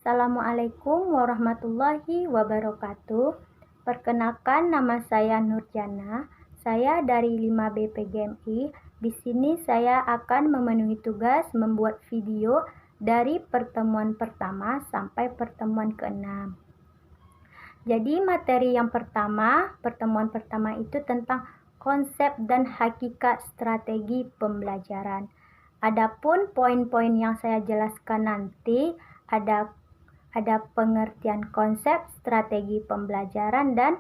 Assalamualaikum warahmatullahi wabarakatuh. Perkenalkan, nama saya Nurjana. Saya dari 5B PGMI. Di sini saya akan memenuhi tugas membuat video dari pertemuan pertama sampai pertemuan ke-6. Jadi materi yang pertemuan pertama itu tentang konsep dan hakikat strategi pembelajaran. Adapun poin-poin yang saya jelaskan nanti ada pengertian konsep strategi pembelajaran dan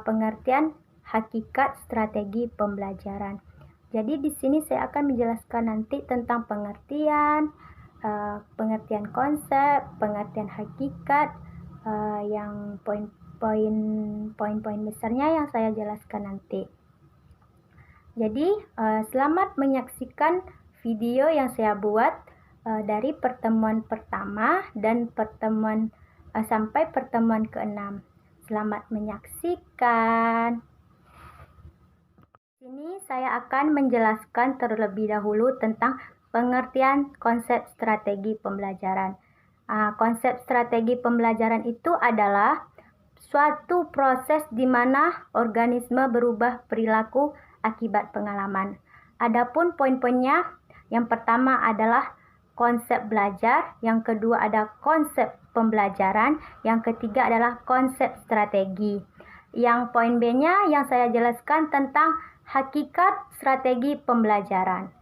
pengertian hakikat strategi pembelajaran. Jadi di sini saya akan menjelaskan nanti tentang pengertian konsep, pengertian hakikat, yang poin-poin besarnya yang saya jelaskan nanti. Jadi selamat menyaksikan video yang saya buat dari pertemuan pertama dan sampai pertemuan ke-6. Selamat menyaksikan. Di sini saya akan menjelaskan terlebih dahulu tentang pengertian konsep strategi pembelajaran. Konsep strategi pembelajaran itu adalah suatu proses di mana organisme berubah perilaku akibat pengalaman. Adapun poin-poinnya, yang pertama adalah konsep belajar, yang kedua ada konsep pembelajaran, yang ketiga adalah konsep strategi. Yang poin B-nya yang saya jelaskan tentang hakikat strategi pembelajaran.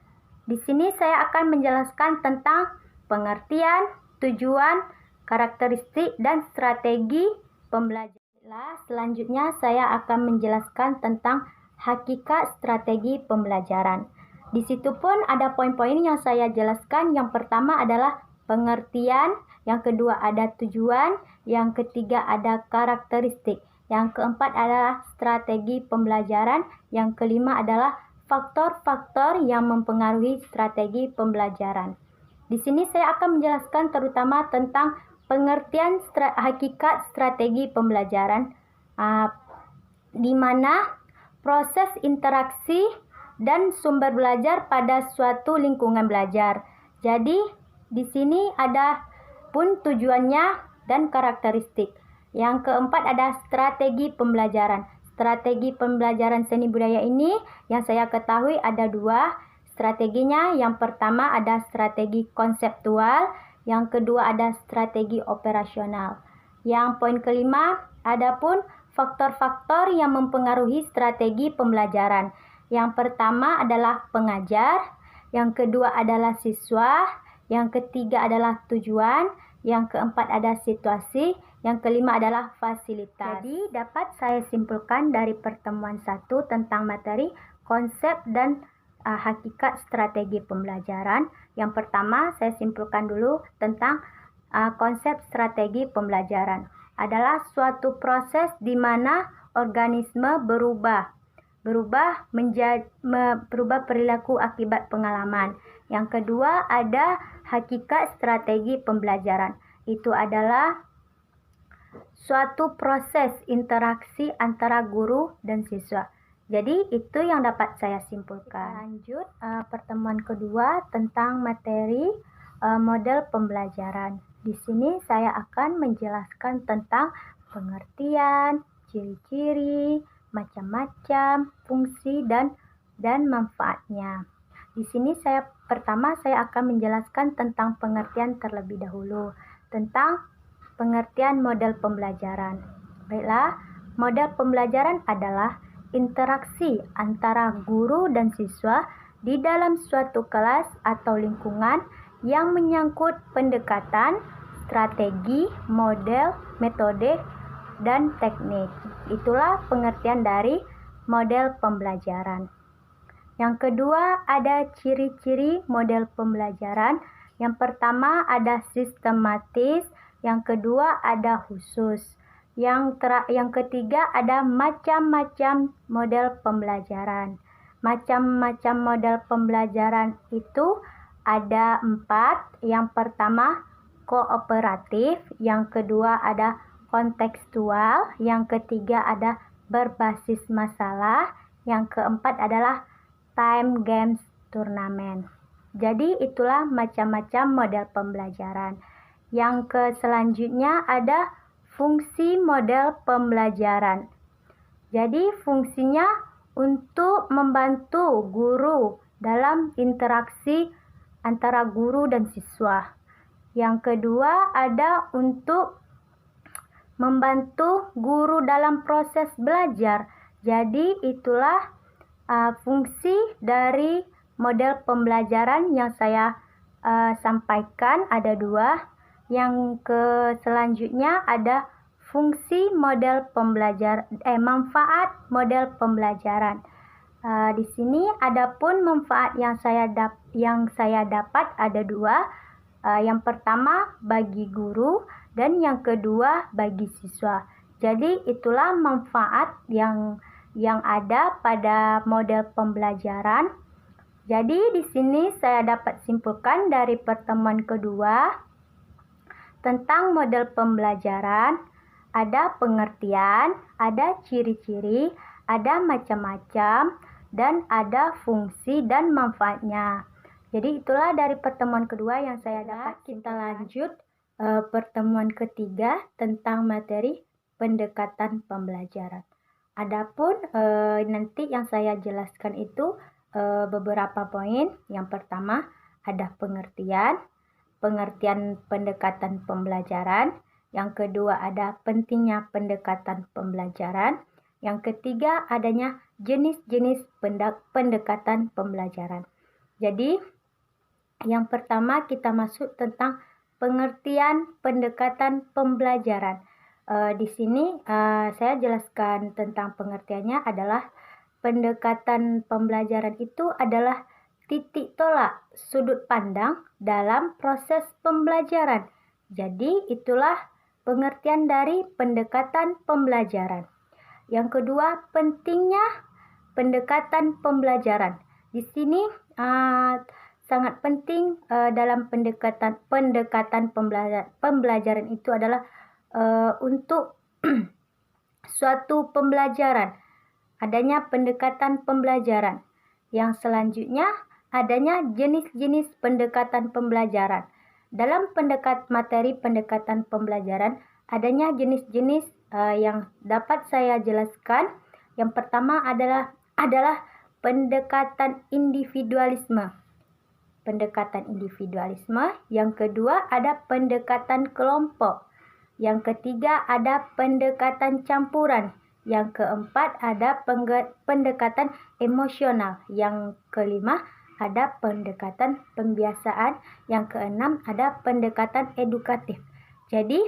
Di sini saya akan menjelaskan tentang pengertian, tujuan, karakteristik, dan strategi pembelajaran. Selanjutnya saya akan menjelaskan tentang hakikat strategi pembelajaran. Di situ pun ada poin-poin yang saya jelaskan. Yang pertama adalah pengertian, yang kedua ada tujuan, yang ketiga ada karakteristik, yang keempat adalah strategi pembelajaran, yang kelima adalah faktor-faktor yang mempengaruhi strategi pembelajaran. Di sini saya akan menjelaskan terutama tentang pengertian hakikat strategi pembelajaran, di mana proses interaksi dan sumber belajar pada suatu lingkungan belajar. Jadi di sini ada pun tujuannya dan karakteristik. Yang keempat ada strategi pembelajaran. Strategi pembelajaran seni budaya ini yang saya ketahui ada dua strateginya. Yang pertama ada strategi konseptual, yang kedua ada strategi operasional. Yang poin kelima, ada pun faktor-faktor yang mempengaruhi strategi pembelajaran. Yang pertama adalah pengajar, yang kedua adalah siswa, yang ketiga adalah tujuan, yang keempat ada situasi, yang kelima adalah fasilitas. Jadi dapat saya simpulkan dari pertemuan 1 tentang materi konsep dan hakikat strategi pembelajaran. Yang pertama saya simpulkan dulu tentang konsep strategi pembelajaran. Adalah suatu proses di mana organisme berubah perilaku akibat pengalaman. Yang kedua ada hakikat strategi pembelajaran. Itu adalah suatu proses interaksi antara guru dan siswa. Jadi itu yang dapat saya simpulkan. Lanjut pertemuan kedua tentang materi model pembelajaran. Di sini saya akan menjelaskan tentang pengertian, ciri-ciri, macam-macam fungsi dan manfaatnya. Di sini pertama saya akan menjelaskan tentang pengertian terlebih dahulu tentang pengertian model pembelajaran. Baiklah, model pembelajaran adalah interaksi antara guru dan siswa di dalam suatu kelas atau lingkungan yang menyangkut pendekatan, strategi, model, metode, dan teknik. Itulah pengertian dari model pembelajaran. Yang kedua ada ciri-ciri model pembelajaran. Yang pertama ada sistematis, yang kedua ada khusus, yang ketiga ada macam-macam model pembelajaran. Macam-macam model pembelajaran itu ada 4. Yang pertama kooperatif, yang kedua ada kontekstual, yang ketiga ada berbasis masalah, yang keempat adalah time games turnamen. Jadi itulah macam-macam model pembelajaran. Yang selanjutnya ada fungsi model pembelajaran. Jadi fungsinya untuk membantu guru dalam interaksi antara guru dan siswa. Yang kedua ada untuk membantu guru dalam proses belajar. Jadi itulah fungsi dari model pembelajaran yang saya sampaikan, ada dua. Yang selanjutnya ada fungsi model pembelajaran, manfaat model pembelajaran. Di sini adapun manfaat yang saya dapat ada dua. Yang pertama bagi guru dan yang kedua bagi siswa. Jadi itulah manfaat yang ada pada model pembelajaran. Jadi di sini saya dapat simpulkan dari pertemuan kedua tentang model pembelajaran. Ada pengertian, ada ciri-ciri, ada macam-macam, dan ada fungsi dan manfaatnya. Jadi itulah dari pertemuan kedua yang saya dapat. Kita lanjut pertemuan ketiga tentang materi pendekatan pembelajaran. Adapun nanti yang saya jelaskan itu beberapa poin. Yang pertama ada pengertian pendekatan pembelajaran. Yang kedua ada pentingnya pendekatan pembelajaran. Yang ketiga adanya jenis-jenis pendekatan pembelajaran. Jadi yang pertama kita masuk tentang pengertian pendekatan pembelajaran. Di sini saya jelaskan tentang pengertiannya adalah pendekatan pembelajaran itu adalah titik tolak sudut pandang dalam proses pembelajaran. Jadi itulah pengertian dari pendekatan pembelajaran. Yang kedua, pentingnya pendekatan pembelajaran. Di sini sangat penting dalam pendekatan pembelajaran itu adalah untuk suatu pembelajaran, adanya pendekatan pembelajaran. Yang selanjutnya adanya jenis-jenis pendekatan pembelajaran. Dalam materi pendekatan pembelajaran adanya jenis-jenis yang dapat saya jelaskan. Yang pertama adalah pendekatan individualisme. Yang kedua ada pendekatan kelompok. Yang ketiga ada pendekatan campuran. Yang keempat ada pendekatan emosional. Yang kelima ada pendekatan pembiasaan. Yang keenam ada pendekatan edukatif. Jadi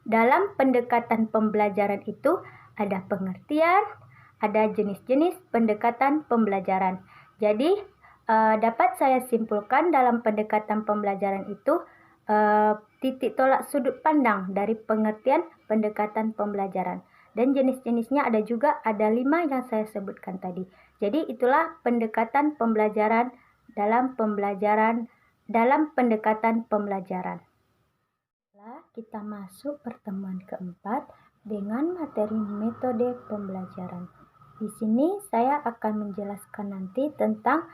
dalam pendekatan pembelajaran itu ada pengertian, ada jenis-jenis pendekatan pembelajaran. Jadi dapat saya simpulkan dalam pendekatan pembelajaran itu titik tolak sudut pandang dari pengertian pendekatan pembelajaran. Dan jenis-jenisnya ada 5 yang saya sebutkan tadi. Jadi itulah pendekatan pembelajaran dalam pendekatan pembelajaran. Kita masuk pertemuan keempat dengan materi metode pembelajaran. Di sini saya akan menjelaskan nanti tentang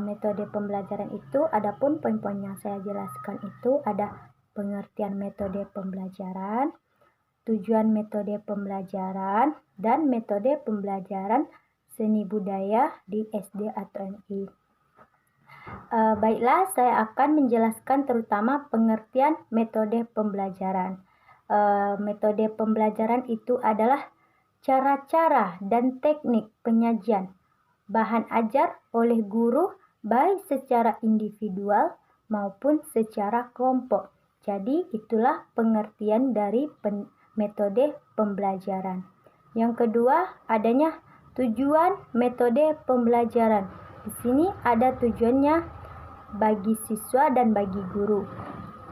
metode pembelajaran itu. Adapun poin-poin yang saya jelaskan itu ada pengertian metode pembelajaran, tujuan metode pembelajaran, dan metode pembelajaran seni budaya di SD atau MI. Baiklah, saya akan menjelaskan terutama pengertian metode pembelajaran. Metode pembelajaran itu adalah cara-cara dan teknik penyajian bahan ajar oleh guru baik secara individual maupun secara kelompok. Jadi itulah pengertian dari metode pembelajaran. Yang kedua adanya tujuan metode pembelajaran. Di sini ada tujuannya bagi siswa dan bagi guru.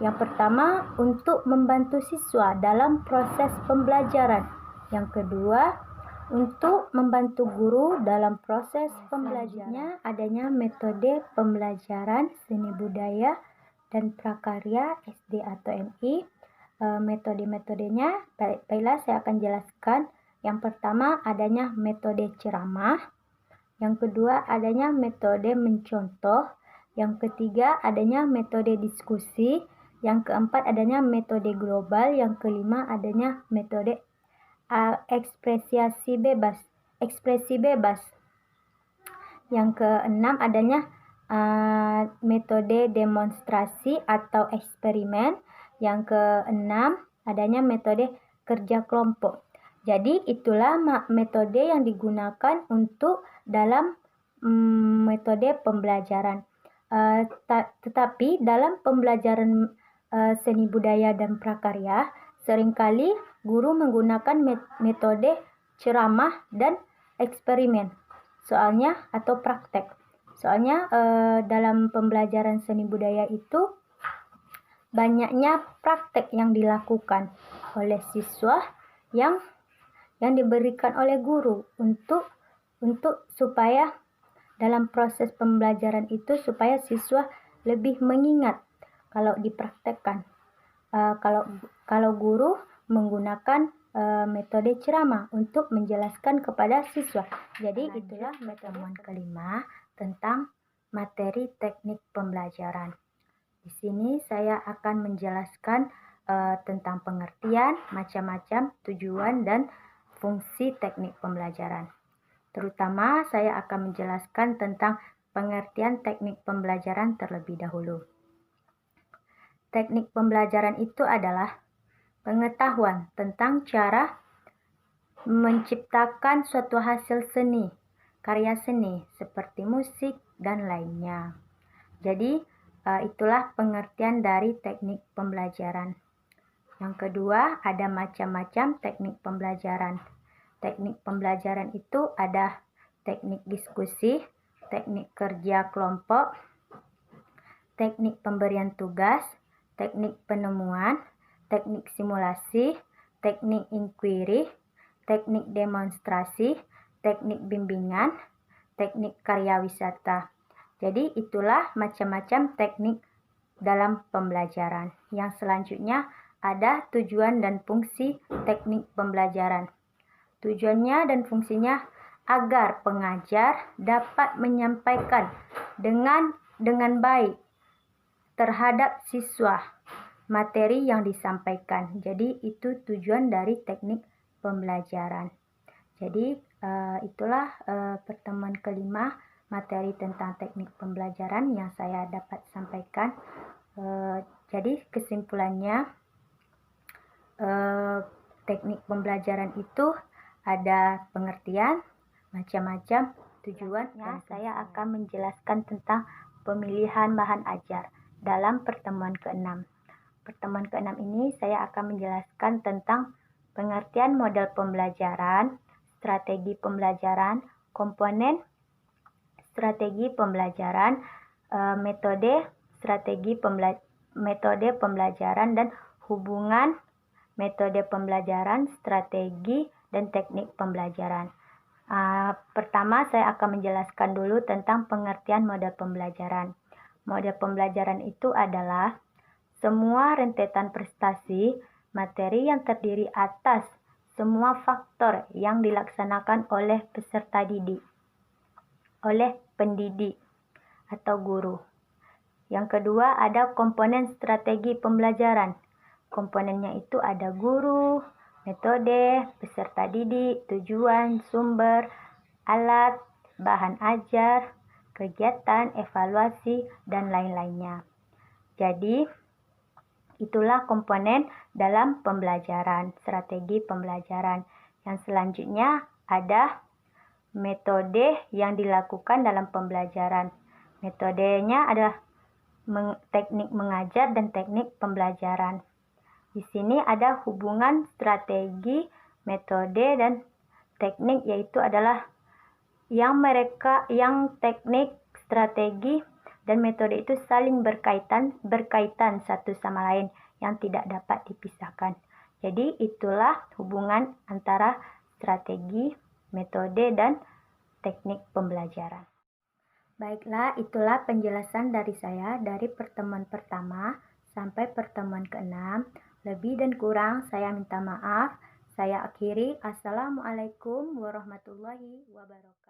Yang pertama untuk membantu siswa dalam proses pembelajaran. Yang kedua untuk membantu guru dalam proses pembelajaran. Adanya metode pembelajaran seni budaya dan prakarya SD atau MI. Metode-metodenya, baiklah saya akan jelaskan. Yang pertama adanya metode ceramah. Yang kedua adanya metode mencontoh. Yang ketiga adanya metode diskusi. Yang keempat adanya metode global. Yang kelima adanya metode ekspresi bebas. Yang keenam adanya metode demonstrasi atau eksperimen. Yang keenam adanya metode kerja kelompok. Jadi itulah metode yang digunakan untuk dalam metode pembelajaran. Tetapi dalam pembelajaran seni budaya dan prakarya, seringkali guru menggunakan metode ceramah dan eksperimen. Atau praktek. Soalnya dalam pembelajaran seni budaya itu banyaknya praktek yang dilakukan oleh siswa yang diberikan oleh guru untuk supaya dalam proses pembelajaran itu supaya siswa lebih mengingat kalau dipraktekkan. Kalau guru menggunakan metode ceramah untuk menjelaskan kepada siswa. Jadi itulah pertemuan kelima tentang materi teknik pembelajaran. Di sini saya akan menjelaskan tentang pengertian, macam-macam tujuan dan fungsi teknik pembelajaran. Terutama saya akan menjelaskan tentang pengertian teknik pembelajaran terlebih dahulu. Teknik pembelajaran itu adalah pengetahuan tentang cara menciptakan suatu hasil seni, karya seni seperti musik dan lainnya. Jadi itulah pengertian dari teknik pembelajaran. Yang kedua, ada macam-macam teknik pembelajaran. Teknik pembelajaran itu ada teknik diskusi, teknik kerja kelompok, teknik pemberian tugas, teknik penemuan, teknik simulasi, teknik inquiry, teknik demonstrasi, teknik bimbingan, teknik karya wisata. Jadi itulah macam-macam teknik dalam pembelajaran. Yang selanjutnya ada tujuan dan fungsi teknik pembelajaran. Tujuannya dan fungsinya agar pengajar dapat menyampaikan dengan baik terhadap siswa materi yang disampaikan. Jadi itu tujuan dari teknik pembelajaran. Jadi itulah pertemuan kelima materi tentang teknik pembelajaran yang saya dapat sampaikan. Jadi kesimpulannya, teknik pembelajaran itu ada pengertian, macam-macam tujuan, dan saya akan menjelaskan tentang pemilihan bahan ajar dalam pertemuan ke-6. Pertemuan ke-6 ini saya akan menjelaskan tentang pengertian model pembelajaran, strategi pembelajaran, komponen strategi pembelajaran, metode pembelajaran, dan hubungan metode pembelajaran, strategi, dan teknik pembelajaran. Pertama, saya akan menjelaskan dulu tentang pengertian model pembelajaran. Model pembelajaran itu adalah semua rentetan prestasi materi yang terdiri atas semua faktor yang dilaksanakan oleh peserta didik, oleh pendidik atau guru. Yang kedua, ada komponen strategi pembelajaran. Komponennya itu ada guru, metode, peserta didik, tujuan, sumber, alat, bahan ajar, kegiatan, evaluasi, dan lain-lainnya. Jadi, itulah komponen dalam pembelajaran, strategi pembelajaran. Yang selanjutnya ada metode yang dilakukan dalam pembelajaran. Metodenya adalah teknik mengajar dan teknik pembelajaran. Di sini ada hubungan strategi, metode, dan teknik, yaitu adalah yang teknik, strategi, dan metode itu saling berkaitan satu sama lain yang tidak dapat dipisahkan. Jadi itulah hubungan antara strategi, metode, dan teknik pembelajaran. Baiklah, itulah penjelasan dari saya dari pertemuan pertama sampai pertemuan ke-6. Lebih dan kurang saya minta maaf. Saya akhiri. Assalamualaikum warahmatullahi wabarakatuh.